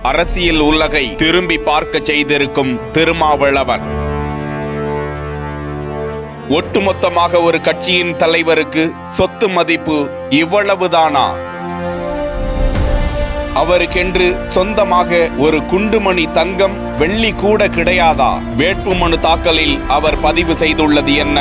அரசியல் உலகை திரும்பி பார்க்க செய்திருக்கும் திருமாவளவன். ஒட்டுமொத்தமாக ஒரு கட்சியின் தலைவருக்கு சொத்து மதிப்பு இவ்வளவுதானா? அவருக்கென்று சொந்தமாக ஒரு குண்டுமணி தங்கம் வெள்ளி கூட கிடையாதா? வேட்புமனு தாக்கலில் அவர் பதிவு செய்துள்ளது என்ன?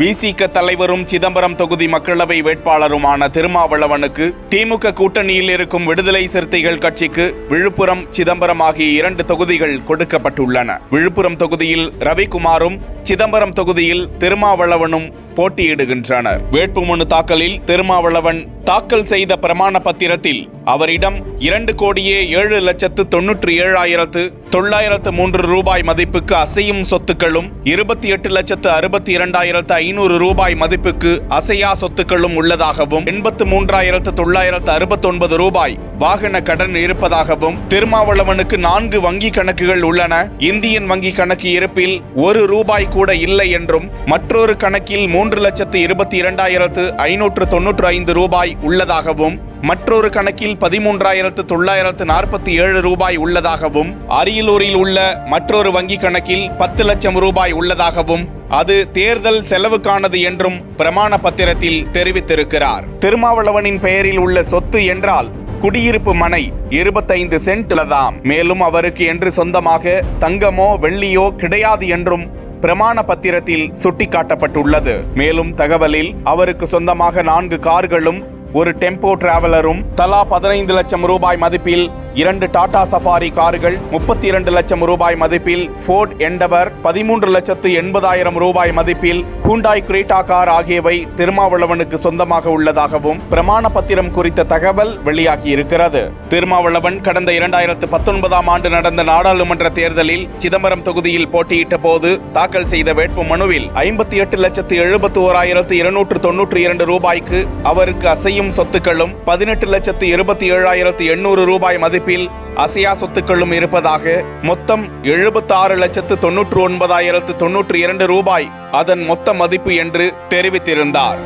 விசிக தலைவரும் சிதம்பரம் தொகுதி மக்களவை வேட்பாளருமான திருமாவளவனுக்கு திமுக கூட்டணியில் இருக்கும் விடுதலை சிறுத்தைகள் கட்சிக்கு விழுப்புரம், சிதம்பரம் ஆகிய 2 தொகுதிகள் கொடுக்கப்பட்டுள்ளன. விழுப்புரம் தொகுதியில் ரவிக்குமாரும், சிதம்பரம் தொகுதியில் திருமாவளவனும் போட்டியிடுகின்றனர். வேட்புமனு தாக்கலில் திருமாவளவன் தாக்கல் செய்த பிரமாண பத்திரத்தில் அவரிடம் 2,7,97,903 ரூபாய் மதிப்புக்கு அசையும் சொத்துக்களும் 28,62,500 ரூபாய் மதிப்புக்கு அசையா சொத்துக்களும் உள்ளதாகவும் 83,969 ரூபாய் வாகன கடன் இருப்பதாகவும், திருமாவளவனுக்கு 4 வங்கி கணக்குகள் உள்ளன, இந்தியன் வங்கி கணக்கு இருப்பில் 1 ரூபாய் கூட இல்லை என்றும், மற்றொரு கணக்கில் 3,72,595 ரூபாய் உள்ளதாகவும், மற்றொரு கணக்கில் 13,947 ரூபாய் உள்ளதாகவும், அரியலூரில் உள்ள மற்றொரு வங்கி கணக்கில் 10 லட்சம் ரூபாய் உள்ளதாகவும், அது தேர்தல் செலவுக்கானது என்றும் பிரமாண பத்திரத்தில் தெரிவித்திருக்கிறார். திருமாவளவனின் பெயரில் உள்ள சொத்து என்றால் குடியிருப்பு மனை 25 சென்ட்லதாம். மேலும் அவருக்கு என்று சொந்தமாக தங்கமோ வெள்ளியோ கிடையாது என்றும் பிரமாண பத்திரத்தில் சுட்டிக்காட்டப்பட்டுள்ளது. மேலும் தகவலில் அவருக்கு சொந்தமாக 4 கார்களும், ஒரு டெம்போ டிராவலரும், தலா 15 லட்சம் ரூபாய் மதிப்பில் 2 டாடா சஃபாரி கார்கள், 32 லட்சம் ரூபாய் மதிப்பில் ஃபோர்ட் எண்டவர், 13,80,000 ரூபாய் மதிப்பில் ஹூண்டாய் கிரேட்டா கார் ஆகியவை திருமாவளவனுக்கு சொந்தமாக உள்ளதாகவும் பிரமாண பத்திரம் குறித்த தகவல் வெளியாகி இருக்கிறது. திருமாவளவன் கடந்த 2019ஆம் ஆண்டு நடந்த நாடாளுமன்ற தேர்தலில் சிதம்பரம் தொகுதியில் போட்டியிட்ட போது தாக்கல் செய்த வேட்பு மனுவில் 58,71,292 ரூபாய்க்கு அவருக்கு அசையும் சொத்துக்களும் 18,27,800 ரூபாய் மதிப்பில் அசையா சொத்துக்களும் இருப்பதாக, மொத்தம் 76,99,092 ரூபாய் அதன் மொத்த மதிப்பு என்று தெரிவித்திருந்தார்.